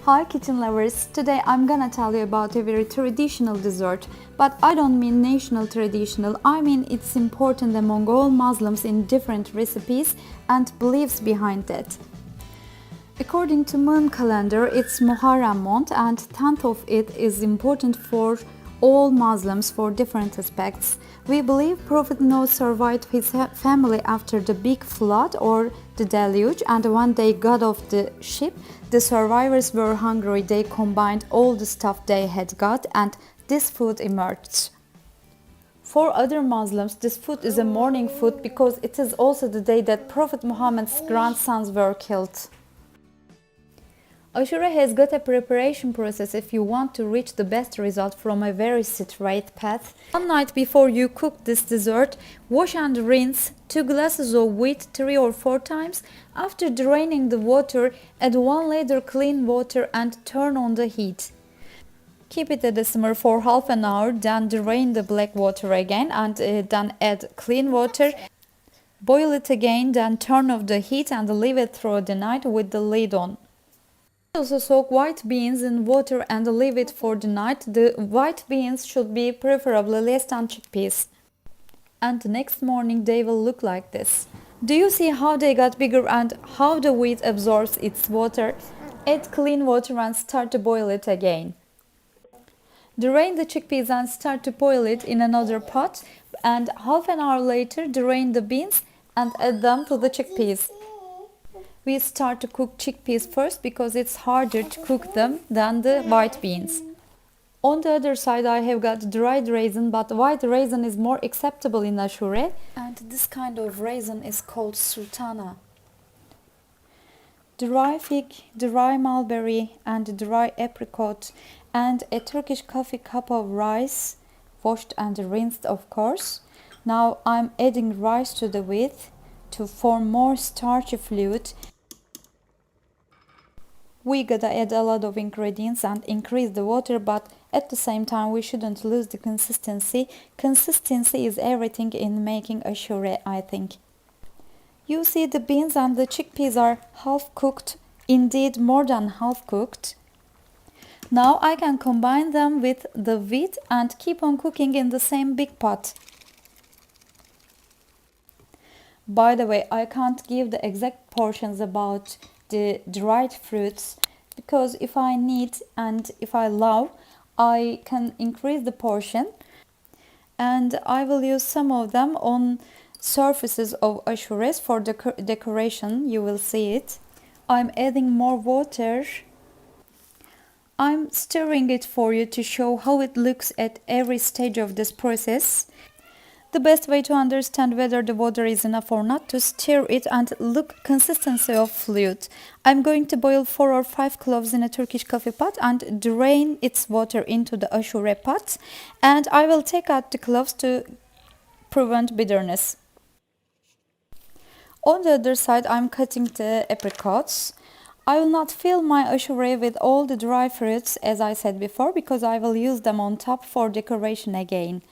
Hi kitchen lovers, today I'm gonna tell you about a very traditional dessert, but I don't mean national traditional, I mean it's important among all Muslims in different recipes and beliefs behind it. According to moon calendar, it's Muharrem month and 10th of it is important for all Muslims for different aspects. We believe Prophet Noah survived his family after the big flood or the deluge, and when they got off the ship, the survivors were hungry. They combined all the stuff they had got and this food emerged. For other Muslims, this food is a mourning food because it is also the day that Prophet Muhammad's grandsons were killed. Ashura has got a preparation process if you want to reach the best result from a very straight path. One night before you cook this dessert, wash and rinse 2 glasses of wheat 3 or 4 times. After draining the water, add 1 liter clean water and turn on the heat. Keep it at a simmer for half an hour, then drain the black water again and then add clean water. Boil it again, then turn off the heat and leave it through the night with the lid on. Also soak white beans in water and leave it for the night. The white beans should be preferably less than chickpeas. And the next morning they will look like this. Do you see how they got bigger and how the wheat absorbs its water? Add clean water and start to boil it again. Drain the chickpeas and start to boil it in another pot, and half an hour later drain the beans and add them to the chickpeas. We start to cook chickpeas first because it's harder to cook them than the white beans. On the other side I have got dried raisin, but white raisin is more acceptable in Ashura, and this kind of raisin is called sultana. Dry fig, dry mulberry and dry apricot, and a Turkish coffee cup of rice, washed and rinsed of course. Now I'm adding rice to the wheat to form more starchy fluid. We gotta add a lot of ingredients and increase the water, but at the same time we shouldn't lose the consistency. Consistency is everything in making ashura, I think. You see the beans and the chickpeas are half cooked, indeed more than half cooked. Now I can combine them with the wheat and keep on cooking in the same big pot. By the way, I can't give the exact portions about the dried fruits because if I need and if I love, I can increase the portion, and I will use some of them on surfaces of ashuras for decoration. You will see it. I'm adding more water. I'm stirring it for you to show how it looks at every stage of this process. The best way to understand whether the water is enough or not to stir it and look consistency of fluid. I'm going to boil 4 or 5 cloves in a Turkish coffee pot and drain its water into the ashura pot, and I will take out the cloves to prevent bitterness. On the other side I'm cutting the apricots. I will not fill my ashura with all the dry fruits as I said before because I will use them on top for decoration again.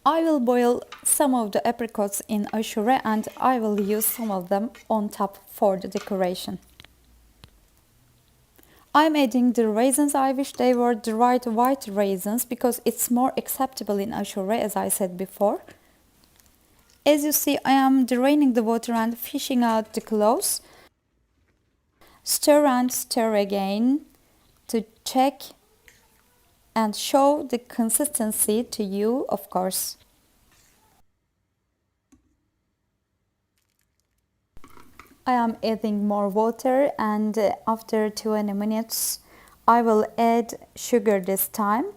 I will boil some of the apricots in ashura and I will use some of them on top for the decoration. I'm adding the raisins. I wish they were dried white raisins because it's more acceptable in ashura, as I said before. As you see, I am draining the water and fishing out the cloves. Stir and stir again to check and show the consistency to you, of course. I am adding more water, and after 20 minutes I will add sugar this time.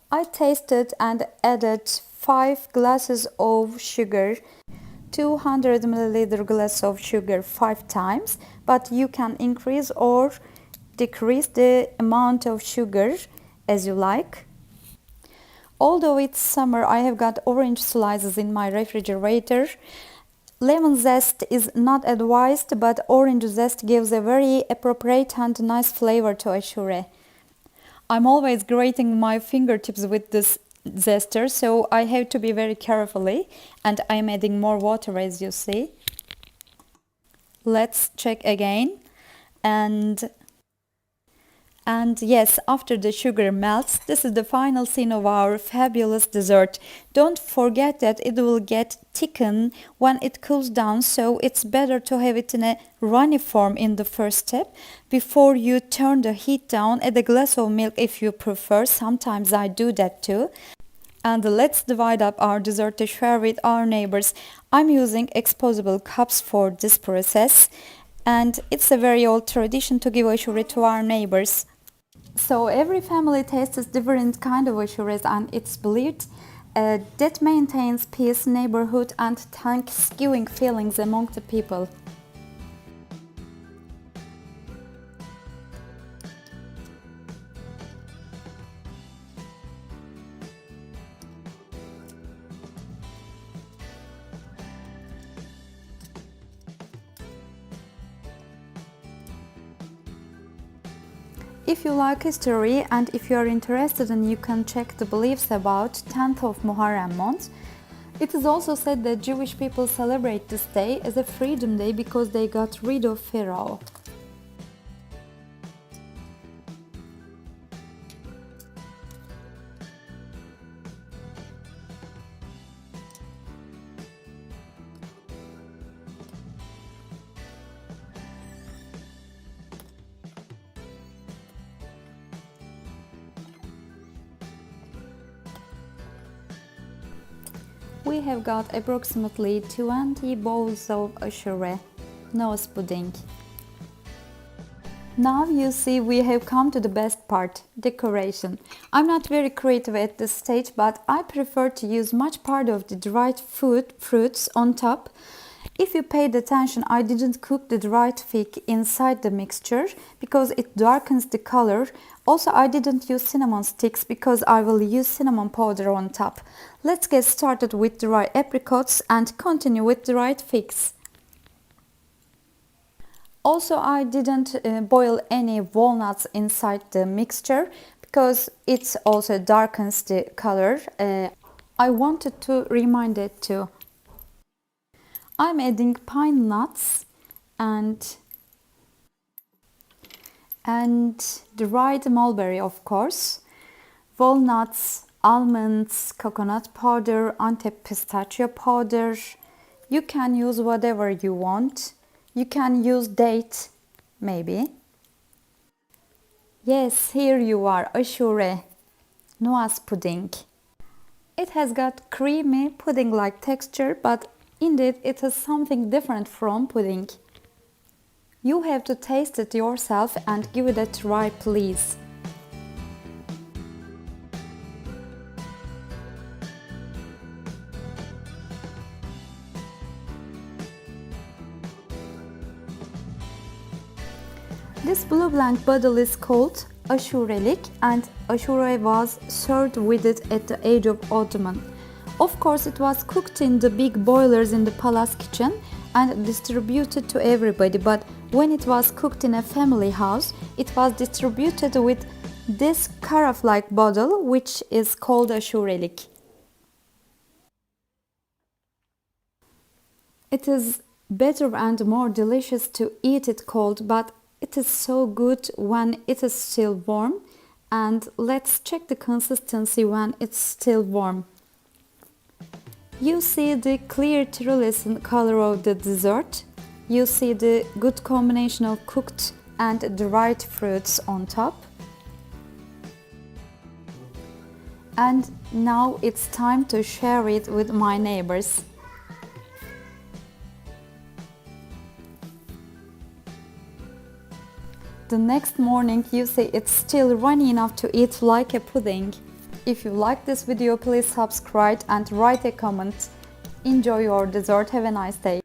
I tasted and added 5 glasses of sugar, 200 milliliter glass of sugar 5 times, but you can increase or decrease the amount of sugar as you like. Although it's summer, I have got orange slices in my refrigerator. Lemon zest is not advised, but orange zest gives a very appropriate and nice flavor to ashura. I'm always grating my fingertips with this zester, so I have to be very carefully, and I'm adding more water as you see. Let's check again. And yes, after the sugar melts, this is the final scene of our fabulous dessert. Don't forget that it will get thickened when it cools down, so it's better to have it in a runny form in the first step. Before you turn the heat down, add a glass of milk if you prefer. Sometimes I do that too. And let's divide up our dessert to share with our neighbors. I'm using exposable cups for this process, and it's a very old tradition to give ashura to our neighbors. So every family tastes different kind of ashuras, and it's believed that maintains peace, neighborhood, and Thanksgiving feelings among the people. If you like history and if you are interested, and you can check the beliefs about 10th of Muharrem month. It is also said that Jewish people celebrate this day as a freedom day because they got rid of Pharaoh. We have got approximately 20 bowls of ashura, nose pudding. Now you see we have come to the best part, decoration. I'm not very creative at this stage, but I prefer to use much part of the dried fruits on top. If you paid attention, I didn't cook the dried fig inside the mixture because it darkens the color. Also, I didn't use cinnamon sticks because I will use cinnamon powder on top. Let's get started with dry apricots and continue with dried figs. Also, I didn't boil any walnuts inside the mixture because it also darkens the color. I wanted to remind it too. I'm adding pine nuts and dried mulberry, of course, walnuts, almonds, coconut powder, Antep pistachio powder. You can use whatever you want. You can use date, maybe. Yes, here you are, ashura, noise pudding. It has got creamy pudding-like texture, but indeed it is something different from pudding. You have to taste it yourself and give it a try, please. This blue blank bottle is called Ashuralik, and Ashura was served with it at the age of Ottoman. Of course, it was cooked in the big boilers in the palace kitchen and distributed to everybody, but when it was cooked in a family house, it was distributed with this carafe-like bottle, which is called Ashuralik. It is better and more delicious to eat it cold, but it is so good when it is still warm. And let's check the consistency when it's still warm. You see the clear translucent color of the dessert. You see the good combination of cooked and dried fruits on top. And now it's time to share it with my neighbors. The next morning you see it's still runny enough to eat like a pudding. If you like this video, please subscribe and write a comment. Enjoy your dessert. Have a nice day.